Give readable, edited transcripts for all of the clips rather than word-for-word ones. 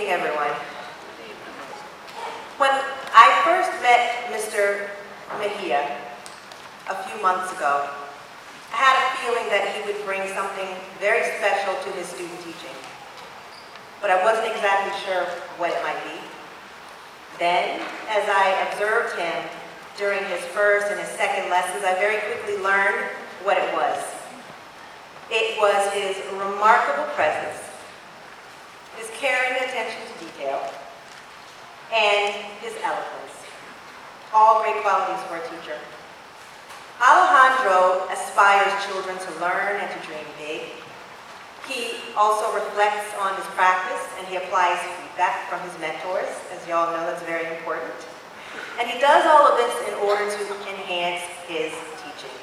evening, everyone. When I first met Mr. Mejia a few months ago, I had a feeling that he would bring something very special to his student teaching, but I wasn't exactly sure what it might be. Then, as I observed him during his first and his second lessons, I very quickly learned what it was. It was his remarkable presence, his caring attention to detail, and his eloquence. All great qualities for a teacher. Alejandro aspires children to learn and to dream big. He also reflects on his practice and he applies feedback from his mentors. As you all know, that's very important. And he does all of this in order to enhance his teaching.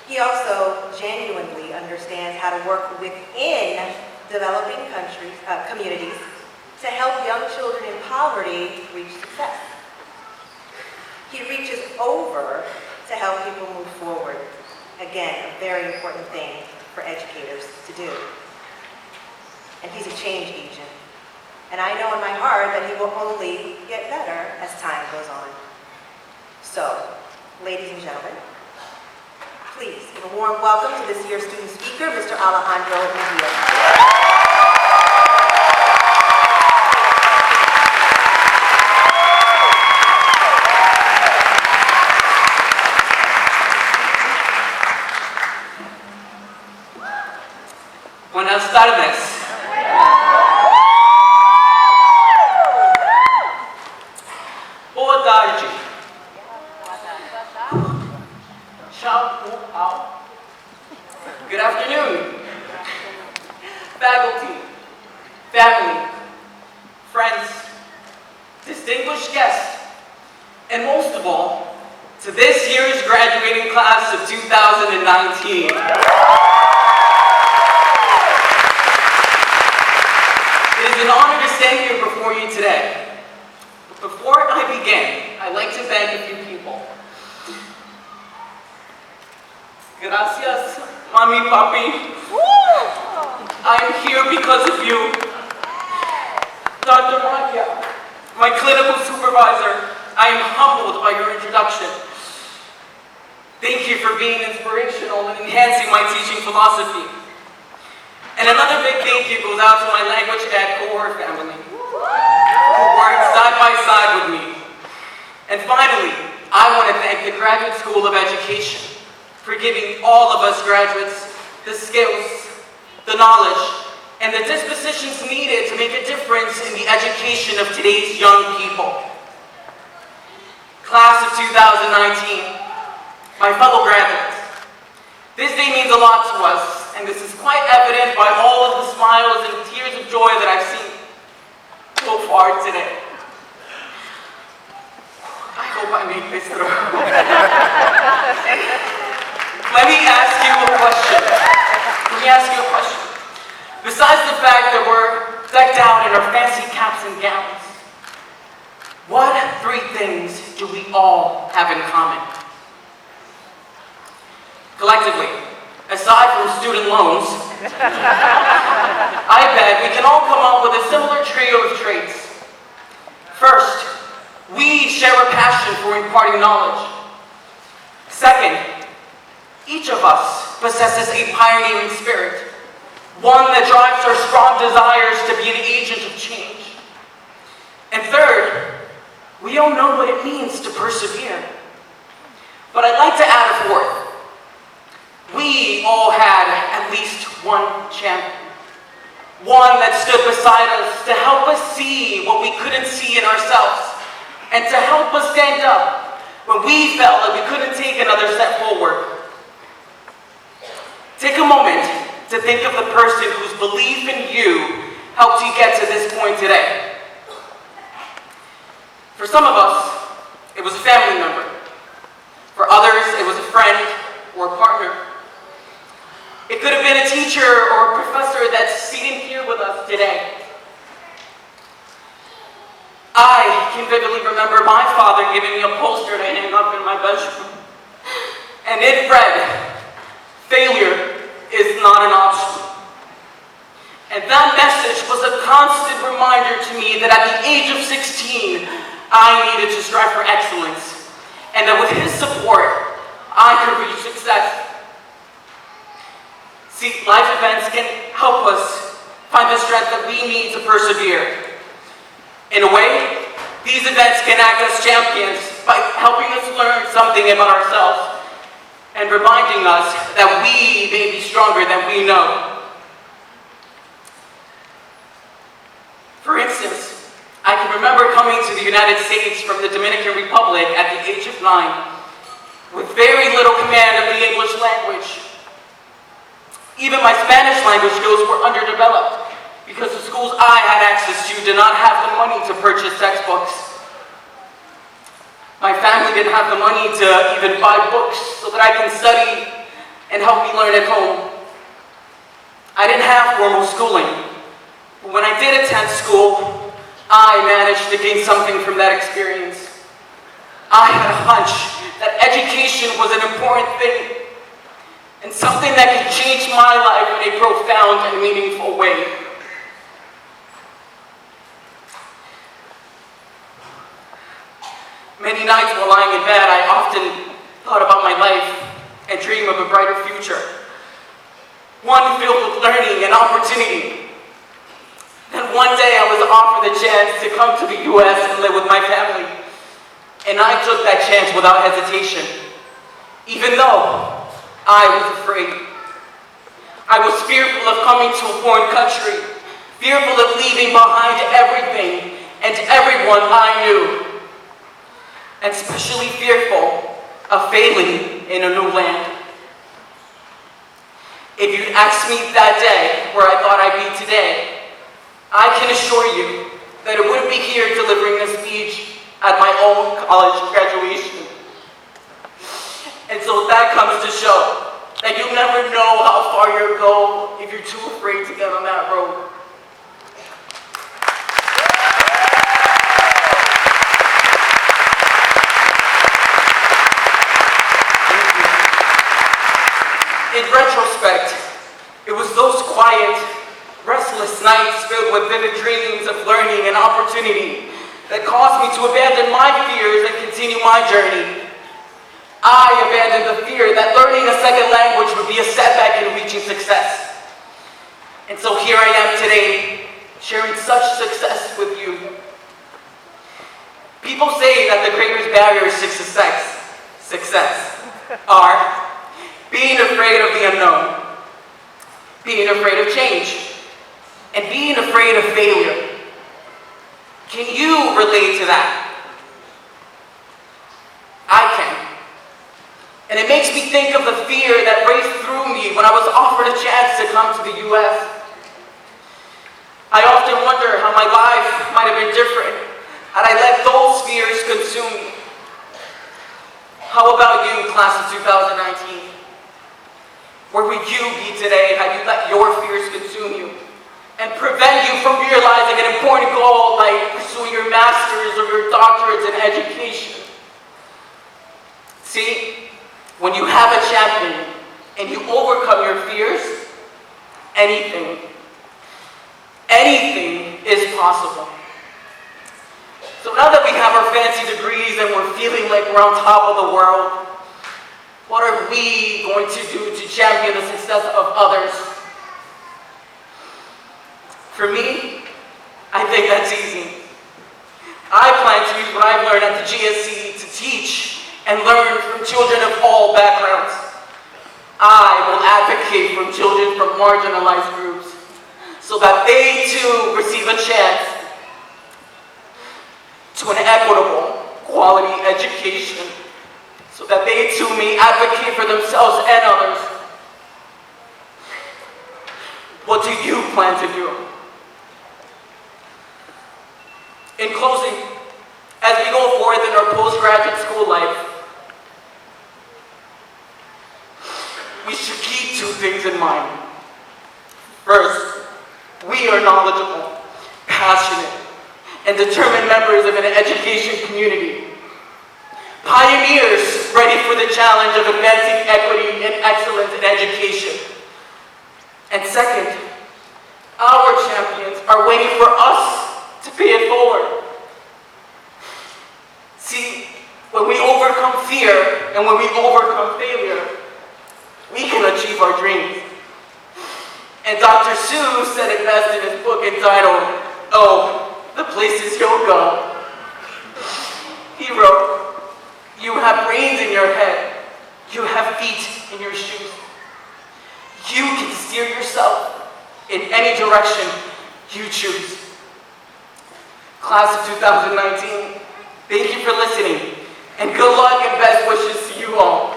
He also genuinely understands how to work within developing communities to help young children in poverty reach success. He reaches over to help people move forward. Again, a very important thing for educators to do. And he's a change agent. And I know in my heart that he will only get better as time goes on. So, ladies and gentlemen, please give a warm welcome to this year's student speaker, Mr. Alejandro Mejia. Buenas tardes. Boa tarde. Tchau. Good afternoon. Faculty, family, friends, distinguished guests, and most of all, to this year's graduating class of 2019. It is an honor to stand here before you today. But before I begin, I'd like to thank a few people. Gracias, Mami, Papi. I am here because of you. Dr. Magia, my clinical supervisor, I am humbled by your introduction. Thank you for being inspirational and enhancing my teaching philosophy. And another big thank you goes out to my language ed cohort family, who worked side by side with me. And finally, I want to thank the Graduate School of Education for giving all of us graduates the skills, the knowledge, and the dispositions needed to make a difference in the education of today's young people. Class of 2019, my fellow graduates, this day means a lot to us. And this is quite evident by all of the smiles and tears of joy that I've seen so far today. I hope I make this through. Let me ask you a question. Besides the fact that we're decked out in our fancy caps and gowns, what three things do we all have in common? Collectively, aside from student loans, I bet we can all come up with a similar trio of traits. First, we share a passion for imparting knowledge. Second, each of us possesses a pioneering spirit, one that drives our strong desires to be an agent of change. And third, we all know what it means to persevere. But I'd like to add a fourth. We all had at least one champion. One that stood beside us to help us see what we couldn't see in ourselves and to help us stand up when we felt like we couldn't take another step forward. Take a moment to think of the person whose belief in you helped you get to this point today. For some of us, it was a family member. For others, it was a friend or a partner. It could have been a teacher or a professor that's sitting here with us today. I can vividly remember my father giving me a poster to hang up in my bedroom. And it read, "Failure is not an option." And that message was a constant reminder to me that at the age of 16, I needed to strive for excellence, and that with his support, I could reach success. See, life events can help us find the strength that we need to persevere. In a way, these events can act as champions by helping us learn something about ourselves and reminding us that we may be stronger than we know. For instance, I can remember coming to the United States from the Dominican Republic at the age of 9 with very little command of the English language. Even my Spanish language skills were underdeveloped because the schools I had access to did not have the money to purchase textbooks. My family didn't have the money to even buy books so that I can study and help me learn at home. I didn't have formal schooling, but when I did attend school, I managed to gain something from that experience. I had a hunch that education was an important thing and something that could change my life in a profound and meaningful way. Many nights while lying in bed, I often thought about my life and dreamed of a brighter future. One filled with learning and opportunity. Then one day I was offered the chance to come to the U.S. and live with my family. And I took that chance without hesitation, even though I was afraid. I was fearful of coming to a foreign country, fearful of leaving behind everything and everyone I knew, and especially fearful of failing in a new land. If you'd asked me that day where I thought I'd be today, I can assure you that it wouldn't be here delivering a speech at my own college graduation. And so that comes to show that you'll never know how far you'll go if you're too afraid to get on that road. In retrospect, it was those quiet, restless nights filled with vivid dreams of learning and opportunity that caused me to abandon my fears and continue my journey. I abandoned the fear that learning a second language would be a setback in reaching success. And so here I am today, sharing such success with you. People say that the greatest barriers to success are being afraid of the unknown, being afraid of change, and being afraid of failure. Can you relate to that? I can. And it makes me think of the fear that raced through me when I was offered a chance to come to the U.S. I often wonder how my life might have been different had I let those fears consume me. How about you, class of 2019? Where would you be today had you let your fears consume you and prevent you from realizing an important goal like pursuing your master's or your doctorates in education? See, when you have a champion and you overcome your fears, anything is possible. So now that we have our fancy degrees and we're feeling like we're on top of the world, what are we going to do to champion the success of others? For me, I think that's easy. I plan to use what I've learned at the GSE to teach and learn from children of all backgrounds. I will advocate for children from marginalized groups so that they too receive a chance to an equitable, quality education, so that they too may advocate for themselves and others. What do you plan to do? In closing, as we go forth in our postgraduate school life, we should keep two things in mind. First, we are knowledgeable, passionate, and determined members of an education community. Pioneers ready for the challenge of advancing equity and excellence in education. And second, our champions are are waiting for us to pay it forward. See, when we overcome fear and when we overcome failure, we can achieve our dreams. And Dr. Seuss said it best in his book entitled, "Oh, the Places You'll Go." He wrote, "You have brains in your head. You have feet in your shoes. You can steer yourself in any direction you choose." Class of 2019, thank you for listening, and good luck and best wishes to you all.